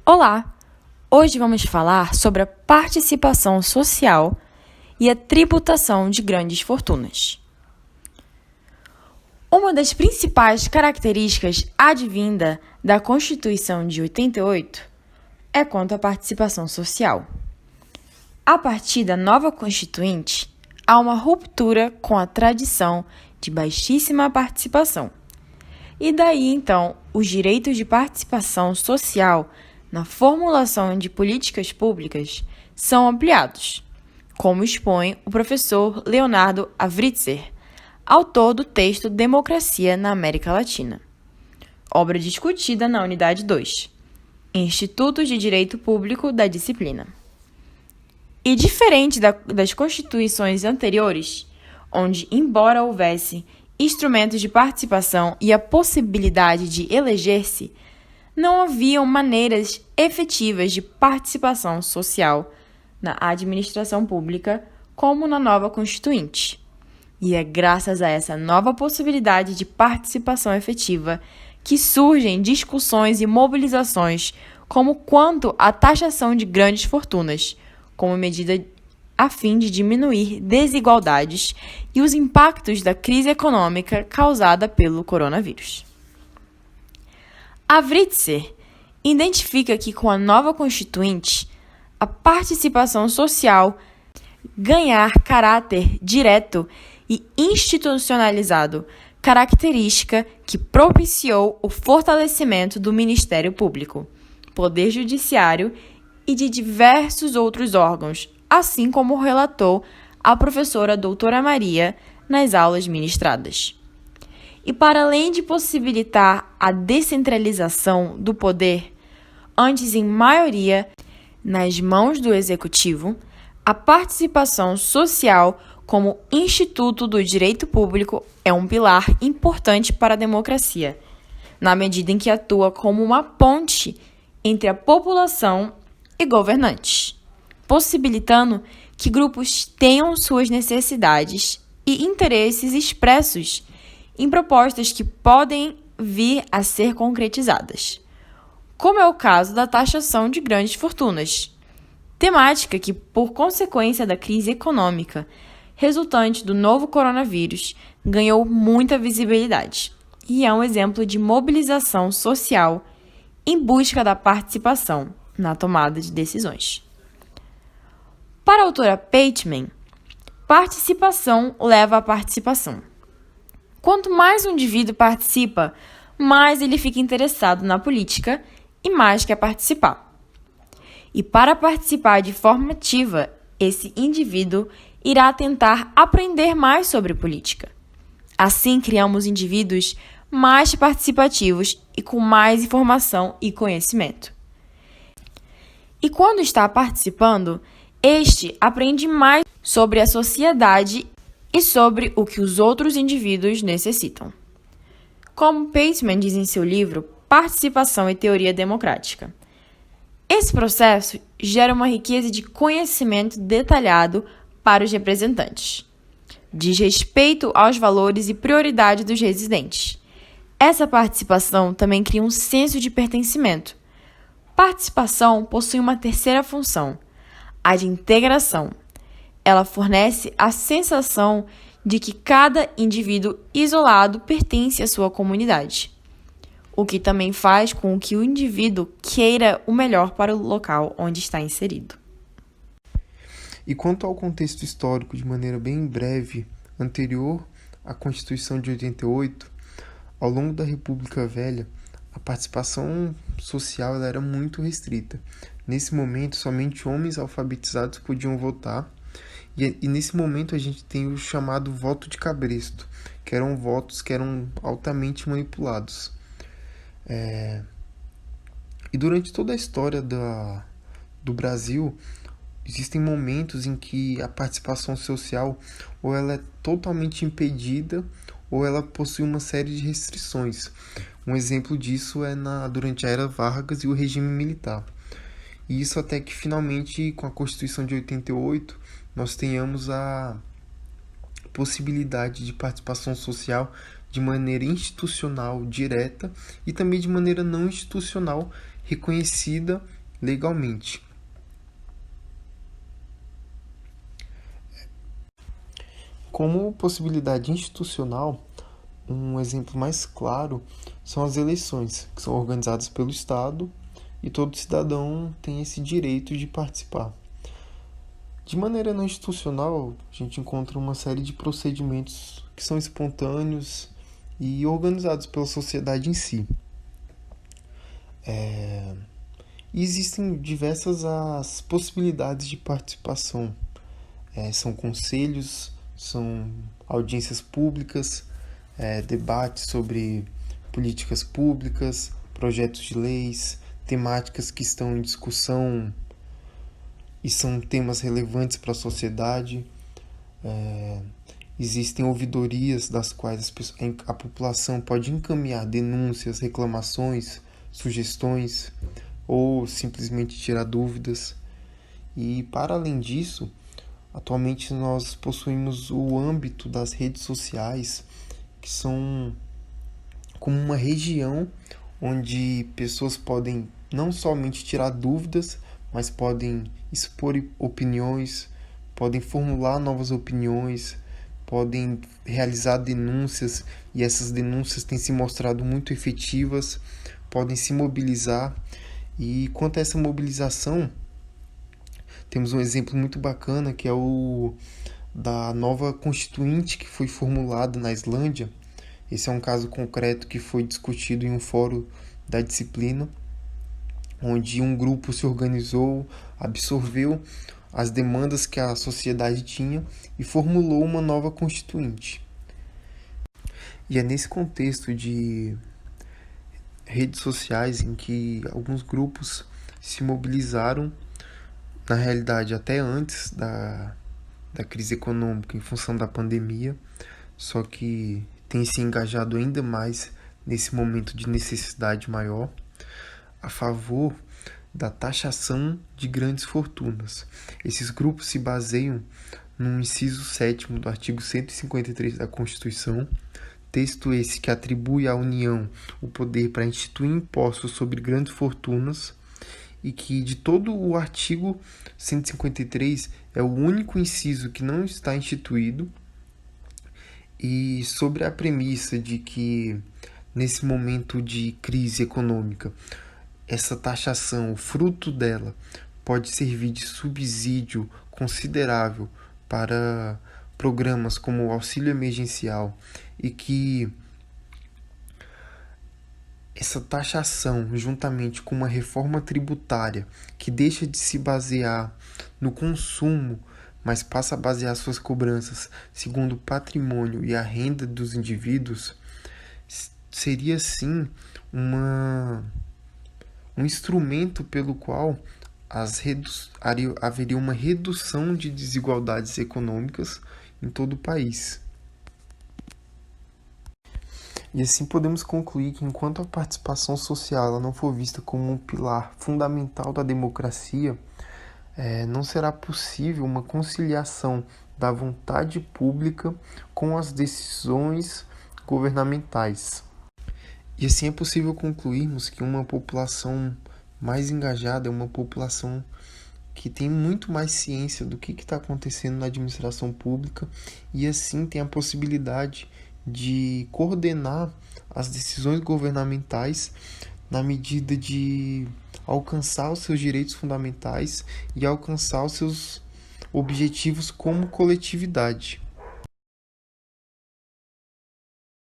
Olá! Hoje vamos falar sobre a participação social e a tributação de grandes fortunas. Uma das principais características advinda da Constituição de 88 é quanto à participação social. A partir da nova Constituinte, há uma ruptura com a tradição de baixíssima participação. E daí, então, os direitos de participação social na formulação de políticas públicas são ampliados, como expõe o professor Leonardo Avritzer, autor do texto Democracia na América Latina, obra discutida na Unidade 2, Institutos de Direito Público da Disciplina. E diferente das constituições anteriores, onde, embora houvesse instrumentos de participação e a possibilidade de eleger-se, não haviam maneiras efetivas de participação social na administração pública como na nova Constituinte. E é graças a essa nova possibilidade de participação efetiva que surgem discussões e mobilizações como quanto à taxação de grandes fortunas, como medida a fim de diminuir desigualdades e os impactos da crise econômica causada pelo coronavírus. Avritzer identifica que com a nova Constituinte, a participação social ganhar caráter direto e institucionalizado, característica que propiciou o fortalecimento do Ministério Público, Poder Judiciário e de diversos outros órgãos, assim como relatou a professora doutora Maria nas aulas ministradas. E para além de possibilitar a descentralização do poder, antes em maioria nas mãos do Executivo, a participação social como instituto do direito público é um pilar importante para a democracia, na medida em que atua como uma ponte entre a população e governantes, possibilitando que grupos tenham suas necessidades e interesses expressos em propostas que podem vir a ser concretizadas, como é o caso da taxação de grandes fortunas, temática que, por consequência da crise econômica resultante do novo coronavírus, ganhou muita visibilidade e é um exemplo de mobilização social em busca da participação na tomada de decisões. Para a autora Pateman, participação leva à participação. Quanto mais um indivíduo participa, mais ele fica interessado na política e mais quer participar. E para participar de forma ativa, esse indivíduo irá tentar aprender mais sobre política. Assim, criamos indivíduos mais participativos e com mais informação e conhecimento. E quando está participando, este aprende mais sobre a sociedade e sobre o que os outros indivíduos necessitam. Como Pateman diz em seu livro Participação e Teoria Democrática, esse processo gera uma riqueza de conhecimento detalhado para os representantes. Diz respeito aos valores e prioridades dos residentes. Essa participação também cria um senso de pertencimento. Participação possui uma terceira função, a de integração. Ela fornece a sensação de que cada indivíduo isolado pertence à sua comunidade, o que também faz com que o indivíduo queira o melhor para o local onde está inserido. E quanto ao contexto histórico, de maneira bem breve, anterior à Constituição de 88, ao longo da República Velha, a participação social ela era muito restrita. Nesse momento, somente homens alfabetizados podiam votar, e nesse momento a gente tem o chamado voto de cabresto, que eram votos que eram altamente manipulados. E durante toda a história do Brasil, existem momentos em que a participação social ou ela é totalmente impedida ou ela possui uma série de restrições. Um exemplo disso é durante a Era Vargas e o regime militar. E isso até que finalmente, com a Constituição de 88, nós tenhamos a possibilidade de participação social de maneira institucional direta e também de maneira não institucional reconhecida legalmente. Como possibilidade institucional, um exemplo mais claro são as eleições, que são organizadas pelo Estado e todo cidadão tem esse direito de participar. De maneira não institucional, a gente encontra uma série de procedimentos que são espontâneos e organizados pela sociedade em si. E existem diversas as possibilidades de participação. São conselhos, são audiências públicas, debates sobre políticas públicas, projetos de leis, temáticas que estão em discussão e são temas relevantes para a sociedade. Existem ouvidorias das quais a população pode encaminhar denúncias, reclamações, sugestões ou simplesmente tirar dúvidas. E para além disso, atualmente nós possuímos o âmbito das redes sociais, que são como uma região onde pessoas podem não somente tirar dúvidas, mas podem expor opiniões, podem formular novas opiniões, podem realizar denúncias, e essas denúncias têm se mostrado muito efetivas, podem se mobilizar. E quanto a essa mobilização, temos um exemplo muito bacana, que é o da nova Constituinte que foi formulada na Islândia. Esse é um caso concreto que foi discutido em um fórum da disciplina, onde um grupo se organizou, absorveu as demandas que a sociedade tinha e formulou uma nova Constituinte. E é nesse contexto de redes sociais em que alguns grupos se mobilizaram, na realidade até antes da crise econômica em função da pandemia, só que tem se engajado ainda mais nesse momento de necessidade maior, a favor da taxação de grandes fortunas. Esses grupos se baseiam no inciso 7º do artigo 153 da Constituição, texto esse que atribui à União o poder para instituir impostos sobre grandes fortunas, e que de todo o artigo 153 é o único inciso que não está instituído, e sobre a premissa de que nesse momento de crise econômica, essa taxação, o fruto dela, pode servir de subsídio considerável para programas como o auxílio emergencial, e que essa taxação, juntamente com uma reforma tributária que deixa de se basear no consumo, mas passa a basear suas cobranças segundo o patrimônio e a renda dos indivíduos, seria sim um instrumento pelo qual haveria uma redução de desigualdades econômicas em todo o país. E assim podemos concluir que enquanto a participação social ela não for vista como um pilar fundamental da democracia, não será possível uma conciliação da vontade pública com as decisões governamentais. E assim é possível concluirmos que uma população mais engajada é uma população que tem muito mais ciência do que está acontecendo na administração pública, e assim tem a possibilidade de coordenar as decisões governamentais na medida de alcançar os seus direitos fundamentais e alcançar os seus objetivos como coletividade.